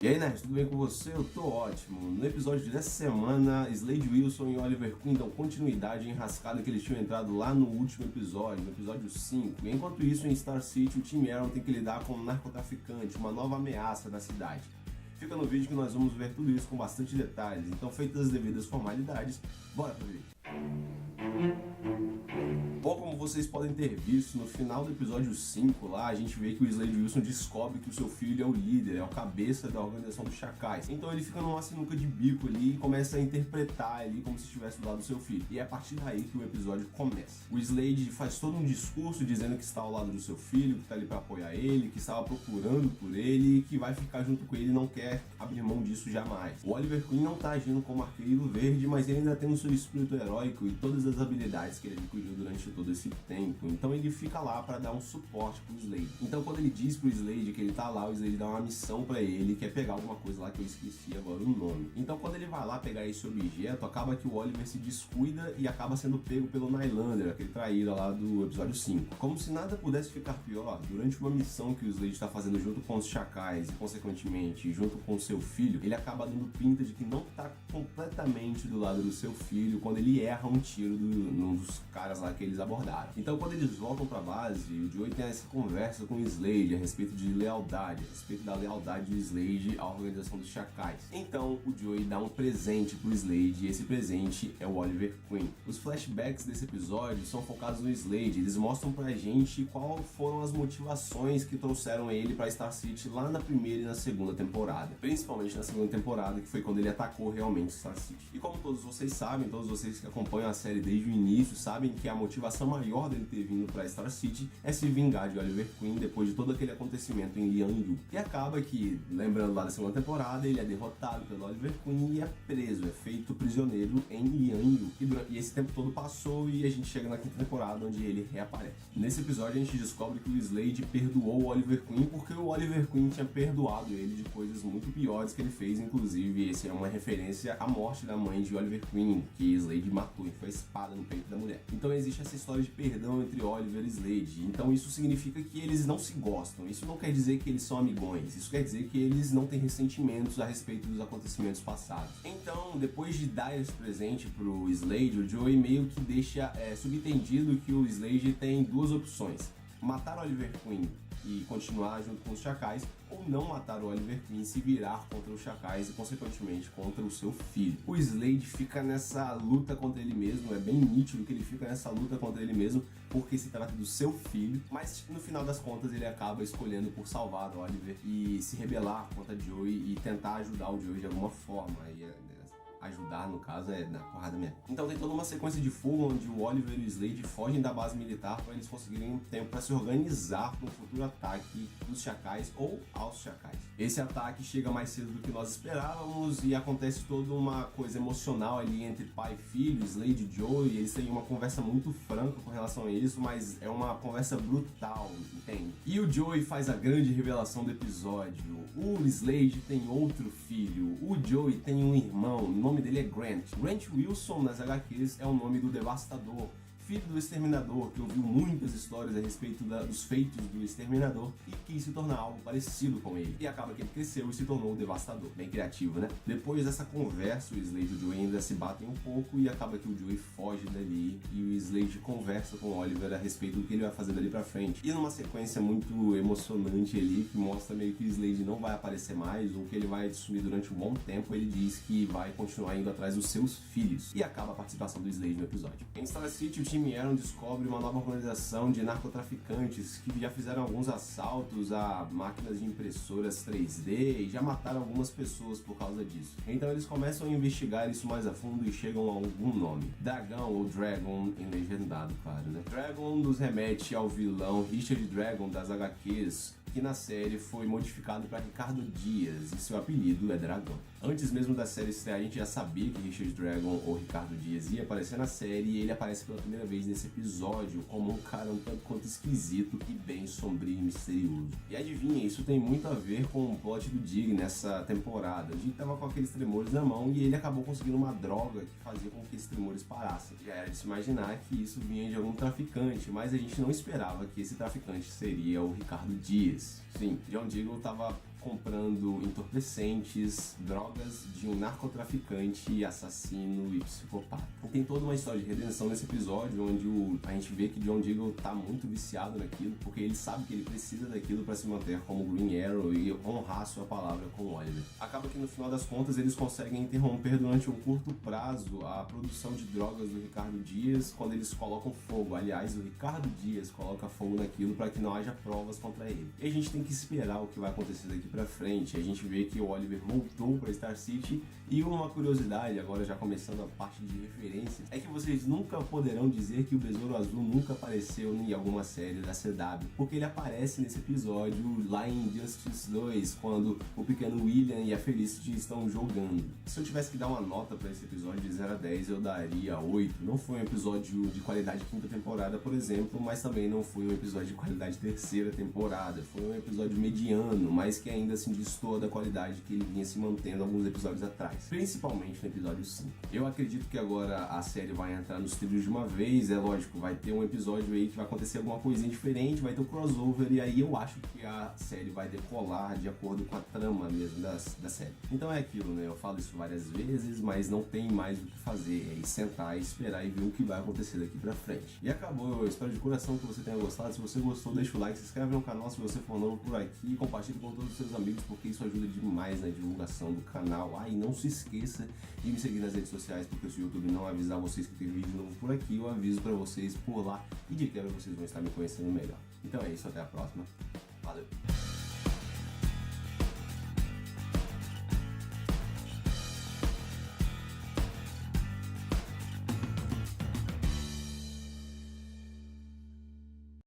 E aí, Nerd, tudo bem com você? Eu tô ótimo. No episódio dessa semana, Slade Wilson e Oliver Queen dão continuidade à enrascada que eles tinham entrado lá no último episódio, no episódio 5. E enquanto isso, em Star City, o time Arrow tem que lidar com um narcotraficante, uma nova ameaça da cidade. Fica no vídeo que nós vamos ver tudo isso com bastante detalhes. Então, feitas as devidas formalidades, bora pro vídeo. Bom, como vocês podem ter visto, no final do episódio 5 lá, a gente vê que o Slade Wilson descobre que o seu filho é o líder, é o cabeça da organização dos Chacais. Então ele fica numa sinuca de bico ali e começa a interpretar ali como se estivesse do lado do seu filho. E é a partir daí que o episódio começa. O Slade faz todo um discurso dizendo que está ao lado do seu filho, que está ali para apoiar ele, que estava procurando por ele, que vai ficar junto com ele e não quer abrir mão disso jamais. O Oliver Queen não está agindo como arqueiro verde, mas ele ainda tem o seu espírito heróico e todas as habilidades que ele adquiriu durante todo esse tempo, então ele fica lá para dar um suporte pro Slade. Então quando ele diz pro Slade que ele tá lá, o Slade dá uma missão para ele, que é pegar alguma coisa lá que eu esqueci agora o nome. Então quando ele vai lá pegar esse objeto, acaba que o Oliver se descuida e acaba sendo pego pelo Nylander, aquele traíra lá do episódio 5. Como se nada pudesse ficar pior, durante uma missão que o Slade está fazendo junto com os Chacais e consequentemente junto com seu filho, ele acaba dando pinta de que não tá completamente do lado do seu filho quando ele erra um tiro num dos caras lá que eles abordaram. Então quando eles voltam pra base, o Joey tem essa conversa com o Slade a respeito de lealdade, a respeito da lealdade do Slade à organização dos Chacais. Então o Joey dá um presente pro Slade e esse presente é o Oliver Queen. Os flashbacks desse episódio são focados no Slade, eles mostram pra gente qual foram as motivações que trouxeram ele pra Star City lá na primeira e na segunda temporada. Principalmente na segunda temporada, que foi quando ele atacou realmente Star City. E como todos vocês sabem, todos vocês que acompanham a série desde o início, sabem que a motivação maior dele ter vindo pra Star City é se vingar de Oliver Queen depois de todo aquele acontecimento em Lian-yu. E acaba que, lembrando lá da segunda temporada, ele é derrotado pelo Oliver Queen e é preso, é feito prisioneiro em Lian-yu. E esse tempo todo passou e a gente chega na quinta temporada onde ele reaparece. Nesse episódio a gente descobre que o Slade perdoou o Oliver Queen porque o Oliver Queen tinha perdoado ele de coisas muito piores que ele fez, inclusive esse é uma referência à morte da mãe de Oliver Queen, que Slade matou e foi a espada no peito da mulher. Então existe essa história de perdão entre Oliver e Slade, então isso significa que eles não se gostam, isso não quer dizer que eles são amigões, isso quer dizer que eles não têm ressentimentos a respeito dos acontecimentos passados. Então, depois de dar esse presente pro Slade, o Joey meio que deixa subentendido que o Slade tem duas opções: matar Oliver Queen e continuar junto com os Chacais, ou não matar o Oliver Queen e se virar contra os Chacais e, consequentemente, contra o seu filho. O Slade fica nessa luta contra ele mesmo, é bem nítido que ele fica nessa luta contra ele mesmo, porque se trata do seu filho, mas no final das contas ele acaba escolhendo por salvar o Oliver e se rebelar contra Joey e tentar ajudar o Joey de alguma forma. Ajudar, no caso, é na porrada mesmo. Então tem toda uma sequência de fuga onde o Oliver e o Slade fogem da base militar para eles conseguirem tempo para se organizar para um futuro ataque dos Chacais ou aos Chacais. Esse ataque chega mais cedo do que nós esperávamos e acontece toda uma coisa emocional ali entre pai e filho, Slade e Joey. Eles têm uma conversa muito franca com relação a isso, mas é uma conversa brutal, entende? E o Joey faz a grande revelação do episódio. O Slade tem outro filho, o Joey tem um irmão, o nome dele é Grant. Grant Wilson nas HQs é o nome do Devastador, filho do Exterminador, que ouviu muitas histórias a respeito dos feitos do Exterminador e quis se tornar algo parecido com ele. E acaba que ele cresceu e se tornou o Devastador. Bem criativo, né? Depois dessa conversa, o Slade e o Joey ainda se batem um pouco e acaba que o Joey foge dali e o Slade conversa com o Oliver a respeito do que ele vai fazer dali pra frente. E numa sequência muito emocionante ali, que mostra meio que o Slade não vai aparecer mais ou que ele vai sumir durante um bom tempo, ele diz que vai continuar indo atrás dos seus filhos. E acaba a participação do Slade no episódio. Em Star City, o time Arrow descobre uma nova organização de narcotraficantes que já fizeram alguns assaltos a máquinas de impressoras 3D e já mataram algumas pessoas por causa disso. Então eles começam a investigar isso mais a fundo e chegam a algum nome. Dragão ou Dragon em legendado, claro, né? Dragon nos remete ao vilão Richard Dragon das HQs, que na série foi modificado para Ricardo Dias e seu apelido é Dragão. Antes mesmo da série estrear, a gente já sabia que Richard Dragon ou Ricardo Dias ia aparecer na série e ele aparece pela primeira vez nesse episódio como um cara um tanto quanto esquisito e bem sombrio e misterioso. E adivinha, isso tem muito a ver com o plot do Dig nessa temporada. O Dig tava com aqueles tremores na mão e ele acabou conseguindo uma droga que fazia com que esses tremores parassem. Já era de se imaginar que isso vinha de algum traficante, mas a gente não esperava que esse traficante seria o Ricardo Dias. Sim, John Diggle estava comprando entorpecentes, drogas de um narcotraficante, assassino e psicopata. E tem toda uma história de redenção nesse episódio, onde a gente vê que John Diggle tá muito viciado naquilo, porque ele sabe que ele precisa daquilo para se manter como Green Arrow e honrar sua palavra com o Oliver. Acaba que no final das contas eles conseguem interromper durante um curto prazo a produção de drogas do Ricardo Dias quando eles colocam fogo. Aliás, o Ricardo Dias coloca fogo naquilo para que não haja provas contra ele. E a gente tem que esperar o que vai acontecer daqui pra frente. A gente vê que o Oliver voltou para Star City e uma curiosidade, agora já começando a parte de referências, é que vocês nunca poderão dizer que o Besouro Azul nunca apareceu em alguma série da CW, porque ele aparece nesse episódio lá em Justice 2, quando o pequeno William e a Felicity estão jogando. Se eu tivesse que dar uma nota para esse episódio de 0 a 10, eu daria 8. Não foi um episódio de qualidade quinta temporada, por exemplo, mas também não foi um episódio de qualidade terceira temporada. Foi um episódio mediano, mas que ainda assim destoa da qualidade que ele vinha se mantendo alguns episódios atrás, principalmente no episódio 5. Eu acredito que agora a série vai entrar nos trilhos de uma vez, é lógico, vai ter um episódio aí que vai acontecer alguma coisinha diferente, vai ter um crossover, e aí eu acho que a série vai decolar de acordo com a trama mesmo da série. Então é aquilo, né? Eu falo isso várias vezes, mas não tem mais o que fazer, é sentar e esperar e ver o que vai acontecer daqui pra frente. E acabou, eu espero de coração que você tenha gostado. Se você gostou, deixa o like, se inscreve no canal se você for novo por aqui e compartilhe com todos os seus amigos, porque isso ajuda demais na divulgação do canal. E não se esqueça de me seguir nas redes sociais, porque se o YouTube não avisar vocês que tem vídeo novo por aqui, eu aviso pra vocês por lá e de quebra vocês vão estar me conhecendo melhor. Então é isso, até a próxima. Valeu!